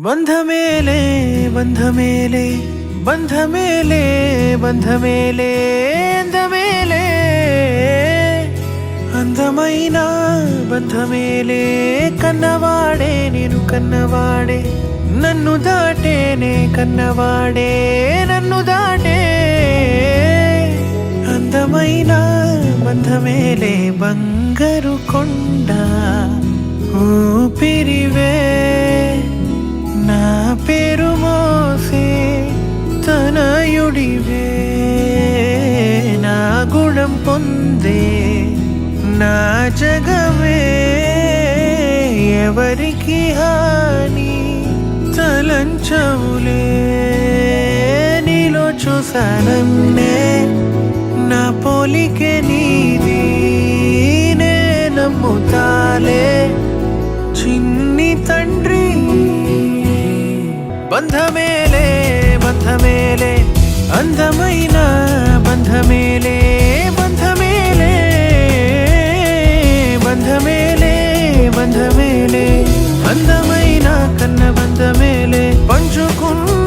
ಬಂಧ ಮೇಲೆ ಬಂಧ ಮೇಲೆ ಬಂಧ ಮೇಲೆ ಬಂಧ ಮೇಲೆ ಅಂದ ಮೇಲೆ అందమైన బంధ మేలే కన్నవాడే నేను కన్నవాడే నన్ను దాటేనే కన్నవాడే నన్ను దాటే అందమైన బంధ మేలే బంగారు కొండ ఊపిరివే నా పేరు మోసే తనయుడివే నా గుణం పొందే నా జగమే ఎవరికి హాని తలంచవులే నీలో చూసానన్నే నా పోలికే నీది నే నమ్ముతాలే చిన్ని తండ్రి బంధమేలే బంధమేలే అందమైన బంధమేలే బంధమేలే బంధమేలే బంధమేలే అందమైన కన్న బంధమేలే పంచుకున్న